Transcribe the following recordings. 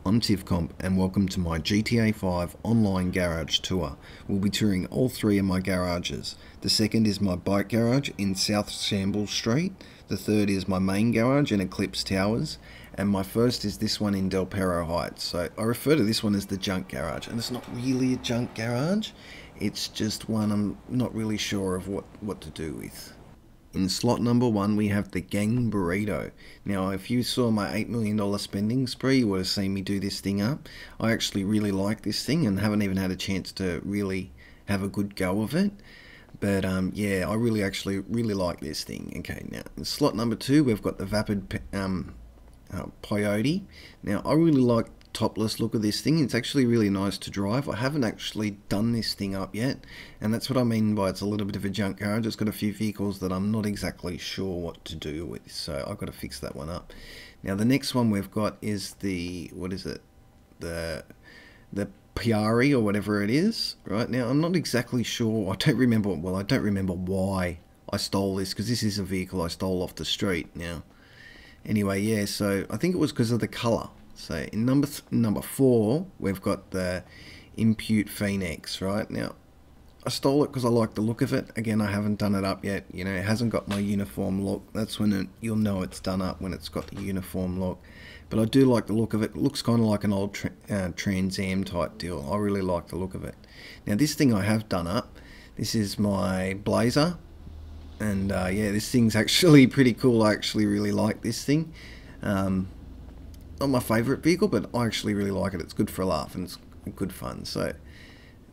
I'm Tiffcomp and welcome to my GTA 5 online garage tour. We'll be touring all three of my garages. The second is my bike garage in South Shambles Street. The third is my main garage in Eclipse Towers. And my first is this one in Del Perro Heights. So I refer to this one as the junk garage. And it's not really a junk garage. It's just one I'm not really sure of what to do with. In slot number 1 we have the Gang Burrito. Now if you saw my $8 million spending spree, you would have seen me do this thing up. I actually really like this thing and haven't even had a chance to really have a good go of it. But yeah, I really like this thing. Okay, now in slot number 2 we've got the Vapid Peyote. Now I really like the topless look of this thing. It's actually really nice to drive. I haven't actually done this thing up yet, and that's what I mean by it's a little bit of a junk garage. It's got a few vehicles that I'm not exactly sure what to do with, so I've got to fix that one up. Now the next one we've got is the, what is it, the Piari or whatever it is. Right now I'm not exactly sure. I don't remember why I stole this, because this is a vehicle I stole off the street. Now anyway, yeah, so I think it was because of the colour. So in number 4 we've got the Impute Phoenix. Right now I stole it because I like the look of it. Again, I haven't done it up yet. You know, it hasn't got my uniform look. That's when you'll know it's done up, when it's got the uniform look. But I do like the look of it. It looks kind of like an old Trans Am type deal. I really like the look of it. Now this thing I have done up. This is my Blazer. And yeah, this thing's actually pretty cool. I actually really like this thing. Not my favourite vehicle, but I actually really like it. It's good for a laugh and it's good fun. So,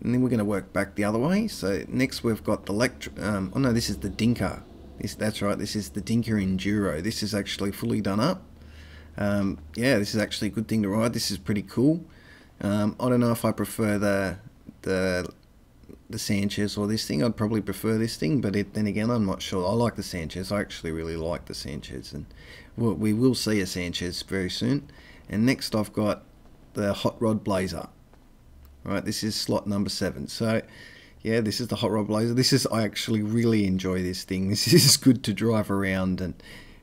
and then we're going to work back the other way. So next we've got the oh no, this is the Dinker. That's right, this is the Dinker Enduro. This is actually fully done up. Yeah, this is actually a good thing to ride. This is pretty cool. I don't know if I prefer the Sanchez or this thing. I'd probably prefer this thing, but then again, I'm not sure. I like the Sanchez. I actually really like the Sanchez, and we will see a Sanchez very soon. And next I've got the Hot Rod Blazer. Right, this is slot number 7. So yeah, this is the Hot Rod Blazer. I actually really enjoy this thing. This is good to drive around, and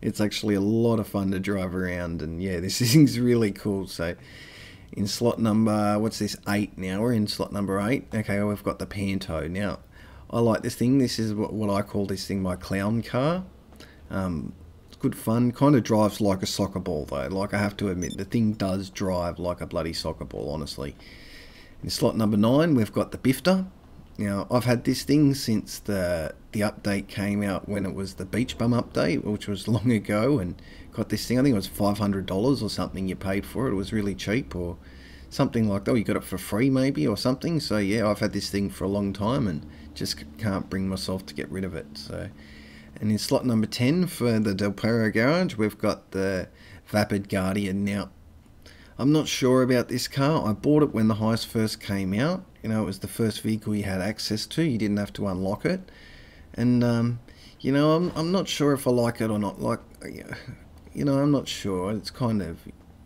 it's actually a lot of fun to drive around, and yeah, this thing's really cool. So in slot number, what's this, 8 now? We're in slot number 8. Okay, we've got the Panto. Now, I like this thing. This is what I call this thing my clown car. It's good fun. Kind of drives like a soccer ball, though. Like, I have to admit, the thing does drive like a bloody soccer ball, honestly. In slot number 9, we've got the Bifter. Now, I've had this thing since the update came out, when it was the Beach Bum update, which was long ago, and got this thing. I think it was $500 or something you paid for it. It was really cheap, or something like that. Or you got it for free maybe, or something. So yeah, I've had this thing for a long time and just can't bring myself to get rid of it. So, and in slot number 10 for the Del Perro garage, we've got the Vapid Guardian. Now, I'm not sure about this car. I bought it when the heist first came out. You know, it was the first vehicle you had access to. You didn't have to unlock it. And, you know, I'm not sure if I like it or not. Like, you know, I'm not sure. It's kind of,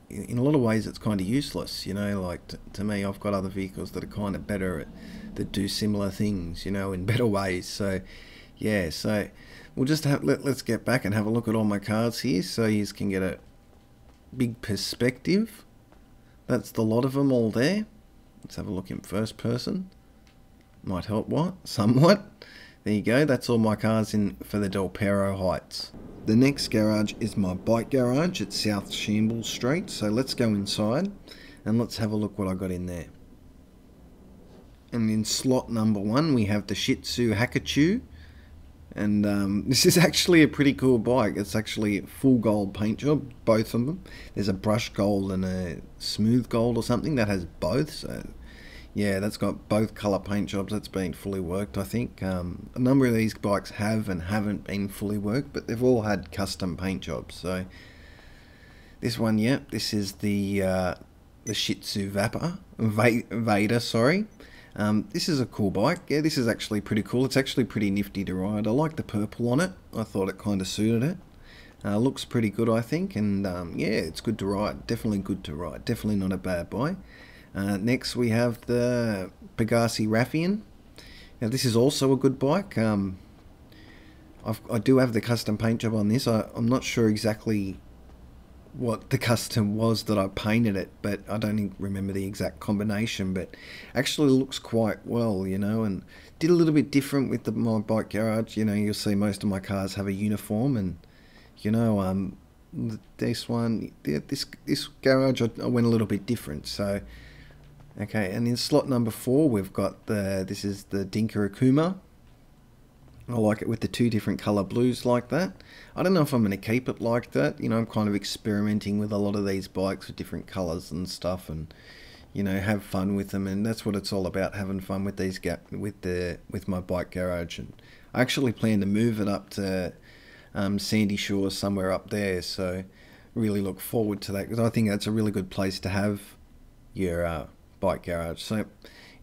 in a lot of ways, it's kind of useless. You know, like, to me, I've got other vehicles that are kind of better that do similar things, you know, in better ways. So, yeah, so we'll just let's get back and have a look at all my cars here, so you can get a big perspective. That's the lot of them all there. Let's have a look in first person. Might help somewhat. There you go. That's all my cars in for the Del Perro Heights. The next garage is my bike garage at South Shambles Street. So let's go inside and let's have a look what I got in there. And in slot number 1 we have the Shih Tzu Hakachu. And this is actually a pretty cool bike. It's actually full gold paint job, both of them. There's a brush gold and a smooth gold or something that has both. So yeah, that's got both colour paint jobs. That's been fully worked, I think. A number of these bikes have and haven't been fully worked, but they've all had custom paint jobs. So this one, yeah, this is the Shih Tzu Vader, sorry. This is a cool bike. Yeah, this is actually pretty cool. It's actually pretty nifty to ride. I like the purple on it. I thought it kind of suited it. Looks pretty good, I think. And yeah, it's good to ride. Definitely good to ride. Definitely not a bad bike. Next we have the Pegassi Raffian. Now this is also a good bike. I do have the custom paint job on this. I'm not sure exactly what the custom was that I painted it, but I don't remember the exact combination, but actually looks quite well, you know, and did a little bit different with my bike garage. You know, you'll see most of my cars have a uniform, and you know, this one, this garage, I went a little bit different. So, okay, and in slot number 4, we've got this is the Dinka Akuma. I like it with the 2 different colour blues like that. I don't know if I'm going to keep it like that. You know, I'm kind of experimenting with a lot of these bikes with different colours and stuff, and you know, have fun with them. And that's what it's all about, having fun with these with my bike garage. And I actually plan to move it up to Sandy Shores, somewhere up there. So really look forward to that, because I think that's a really good place to have your bike garage. So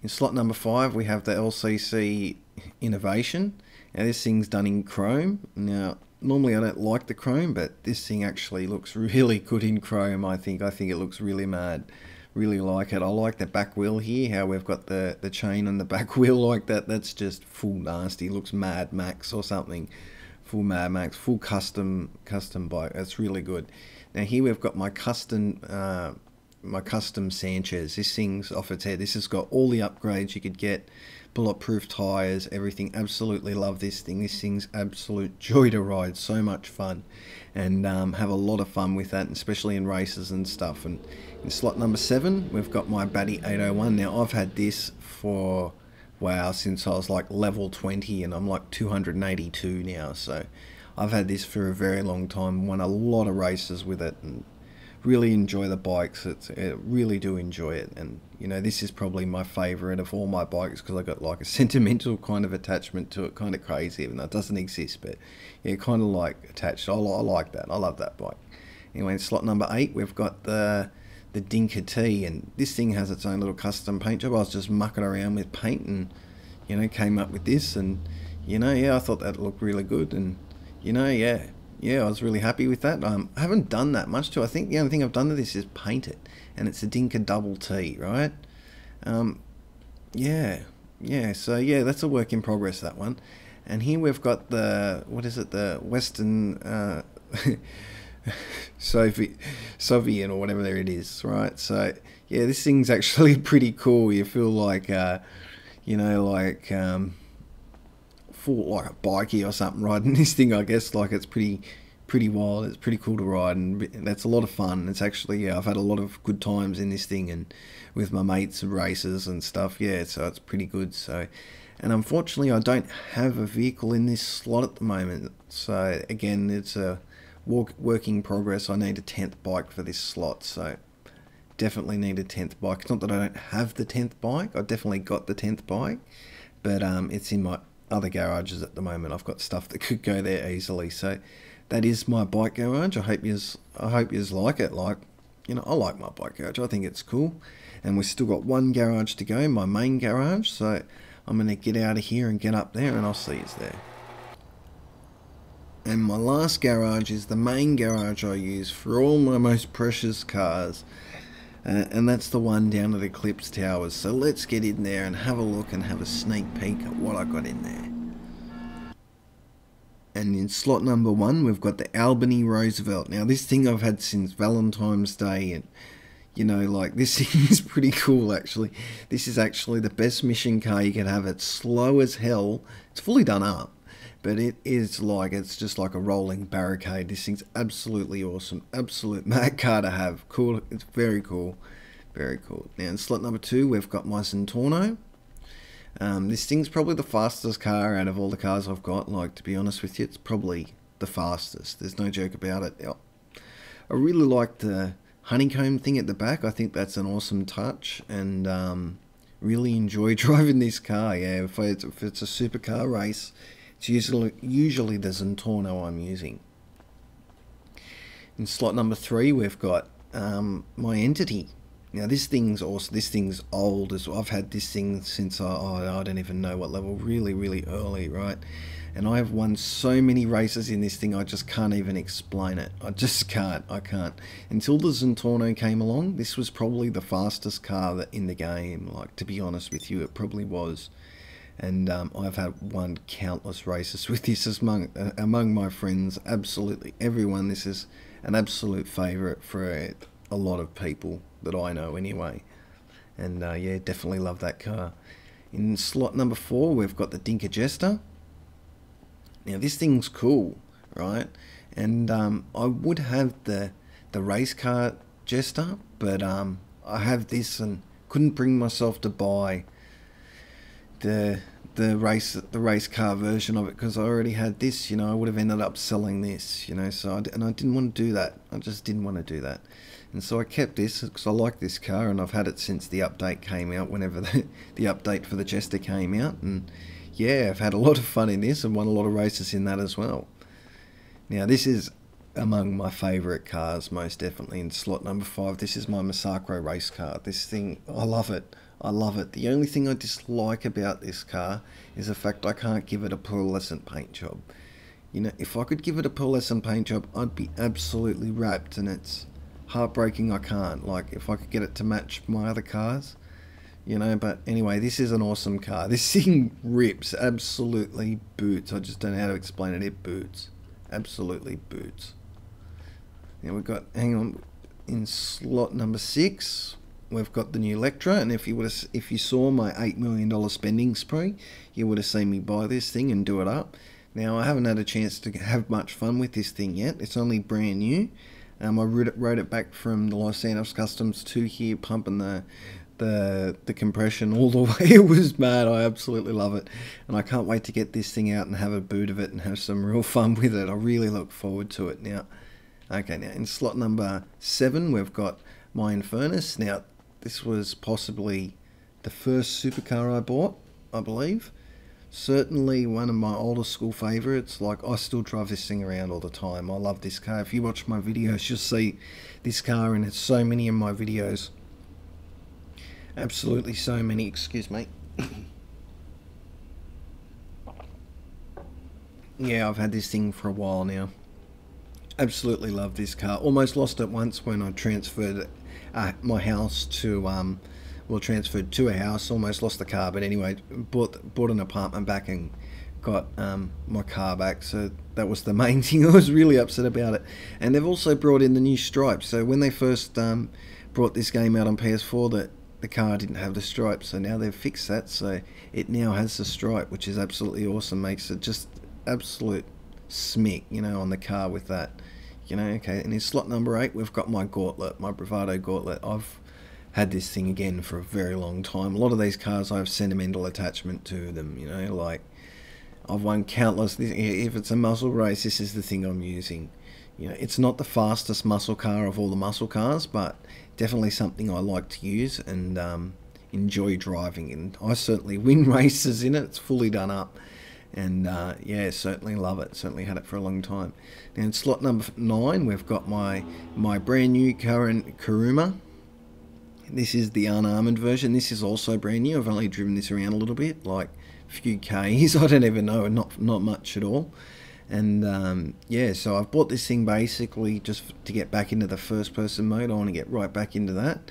in slot number 5, we have the LCC Innovation. Now this thing's done in chrome. Now normally I don't like the chrome, but this thing actually looks really good in chrome. I think it looks really mad. Really like it. I like the back wheel here, how we've got the chain on the back wheel like that. That's just full nasty. Looks Mad Max or something. Full Mad Max, full custom bike. That's really good. Now here we've got my custom Sanchez. This thing's off its head. This has got all the upgrades you could get. Bulletproof tyres, everything. Absolutely love this thing. This thing's absolute joy to ride. So much fun, and have a lot of fun with that, especially in races and stuff. And in slot number 7, we've got my Batty 801. Now I've had this for, wow, since I was like level 20, and I'm like 282 now. So I've had this for a very long time. Won a lot of races with it, and really enjoy the bikes. Really do enjoy it. And you know, this is probably my favourite of all my bikes, because I got like a sentimental kind of attachment to it. Kind of crazy, even though it doesn't exist, but yeah, kind of like attached. I like that. I love that bike. Anyway, in slot number 8, we've got the Dinka T, and this thing has its own little custom paint job. I was just mucking around with paint, and you know, came up with this, and you know, yeah, I thought that looked really good, and you know, yeah, I was really happy with that. I haven't done that much to it. I think the only thing I've done to this is paint it, and it's a Dinka Double T, right? Yeah, so yeah, that's a work in progress, that one. And here we've got the, what is it, the Western Soviet or whatever there it is, right? So yeah, this thing's actually pretty cool. You feel like, you know, like full like a bikie or something riding this thing. I guess like it's pretty wild. It's pretty cool to ride, and that's a lot of fun. It's actually, yeah, I've had a lot of good times in this thing, and with my mates and races and stuff. Yeah, so it's pretty good. So, and unfortunately I don't have a vehicle in this slot at the moment. So again, it's a work in progress. I need a 10th bike for this slot, so definitely need a 10th bike. It's not that I don't have the 10th bike. I definitely got the 10th bike, but it's in my other garages at the moment. I've got stuff that could go there easily. So that is my bike garage. I hope yous like it. Like, you know, I like my bike garage. I think it's cool. And we've still got one garage to go, my main garage. So I'm going to get out of here and get up there, and I'll see you there. And my last garage is the main garage I use for all my most precious cars. And that's the one down at Eclipse Towers. So let's get in there and have a look and have a sneak peek at what I got in there. And in slot number 1, we've got the Albany Roosevelt. Now this thing I've had since Valentine's Day, and you know, like, this thing is pretty cool actually. This is actually the best mission car you can have. It's slow as hell. It's fully done up, but it is like, it's just like a rolling barricade. This thing's absolutely awesome. Absolute mad car to have. Cool. It's very cool. Very cool. Now in slot number 2, we've got my Centorno. This thing's probably the fastest car out of all the cars I've got. Like, to be honest with you, it's probably the fastest. There's no joke about it. I really like the honeycomb thing at the back. I think that's an awesome touch, and really enjoy driving this car. Yeah, if it's a supercar race, it's usually the Zentorno I'm using. In slot number 3, we've got my Entity. Now this thing's awesome. This thing's old as well. I've had this thing since I don't even know what level, really early, right? And I have won so many races in this thing, I just can't even explain it. I just can't. I can't. Until the Zentorno came along, this was probably the fastest car in the game. Like, to be honest with you, it probably was. and I've had won countless races with this among my friends. Absolutely everyone. This is an absolute favourite for a lot of people that I know anyway. And yeah, definitely love that car. In slot number 4, we've got the Dinka Jester. Now this thing's cool, right? And I would have the race car Jester, but I have this and couldn't bring myself to buy the race car version of it, because I already had this. You know, I would have ended up selling this. You know, so I didn't want to do that. I just didn't want to do that. And so I kept this because I like this car, and I've had it since the update came out, whenever the update for the Jester came out. And yeah, I've had a lot of fun in this and won a lot of races in that as well. Now this is among my favourite cars, most definitely. In slot number 5, this is my Masacro race car. This thing, I love it. I love it. The only thing I dislike about this car is the fact I can't give it a pearlescent paint job. You know, if I could give it a pearlescent paint job, I'd be absolutely wrapped, and it's heartbreaking I can't. Like, if I could get it to match my other cars, you know. But anyway, this is an awesome car. This thing rips, absolutely boots. I just don't know how to explain it. It boots, absolutely boots. Now we've got, hang on, in slot number 6, we've got the new Electra. And if you saw my $8 million spending spree, you would have seen me buy this thing and do it up. Now I haven't had a chance to have much fun with this thing yet. It's only brand new. I rode it back from the Los Angeles Customs to here, pumping the compression all the way. It was mad. I absolutely love it, and I can't wait to get this thing out and have a boot of it and have some real fun with it. I really look forward to it. Now, okay, now in slot number 7, we've got my Infernus. Now, this was possibly the first supercar I bought, I believe. Certainly one of my older school favourites. Like, I still drive this thing around all the time. I love this car. If you watch my videos, you'll see this car, and it's so many in my videos. Absolutely so many. Excuse me. Yeah, I've had this thing for a while now. Absolutely love this car. Almost lost it once when I transferred my house to transferred to a house. Almost lost the car, but anyway, bought an apartment back and got my car back. So that was the main thing. I was really upset about it. And they've also brought in the new stripes. So when they first brought this game out on PS4, the car didn't have the stripes. So now they've fixed that. So it now has the stripe, which is absolutely awesome. Makes it just absolute smick, you know, on the car with that. You know, okay. And in slot number 8, we've got my Gauntlet, my Bravado Gauntlet. I've had this thing again for a very long time. A lot of these cars I have sentimental attachment to them, you know, like I've won countless. If it's a muscle race, this is the thing I'm using. You know, it's not the fastest muscle car of all the muscle cars, but definitely something I like to use and enjoy driving. And I certainly win races in it. It's fully done up, and yeah, certainly love it. Certainly had it for a long time. Now in slot number 9, we've got my brand new current Kuruma. This is the unarmoured version. This is also brand new. I've only driven this around a little bit, like a few Ks. I don't even know, not much at all. And yeah, so I've bought this thing basically just to get back into the first person mode. I want to get right back into that.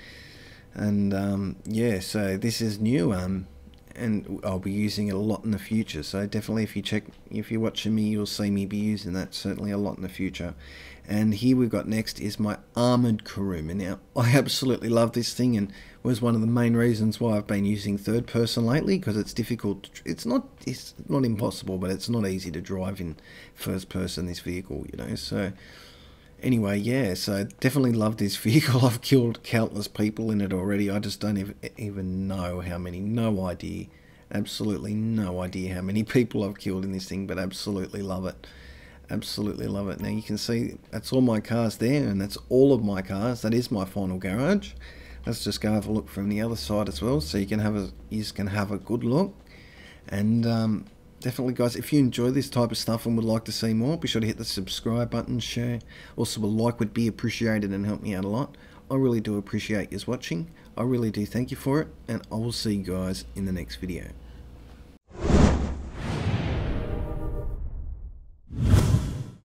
And yeah, so this is new, and I'll be using it a lot in the future. So definitely, if you're watching me, you'll see me be using that certainly a lot in the future. And here we've got next is my armoured Kuruma. Now, I absolutely love this thing, and was one of the main reasons why I've been using third person lately, because it's difficult. It's not impossible, but it's not easy to drive in first person, this vehicle, you know. So anyway, yeah, so definitely love this vehicle. I've killed countless people in it already. I just don't even know how many. No idea. Absolutely no idea how many people I've killed in this thing, but absolutely love it. Absolutely love it. Now you can see that's all my cars there, and that's all of my cars. That is my final garage. Let's just go have a look from the other side as well, so you can have a good look. And definitely, guys, if you enjoy this type of stuff and would like to see more, be sure to hit the subscribe button, share. Also, a like would be appreciated and help me out a lot. I really do appreciate you watching. I really do thank you for it, and I will see you guys in the next video.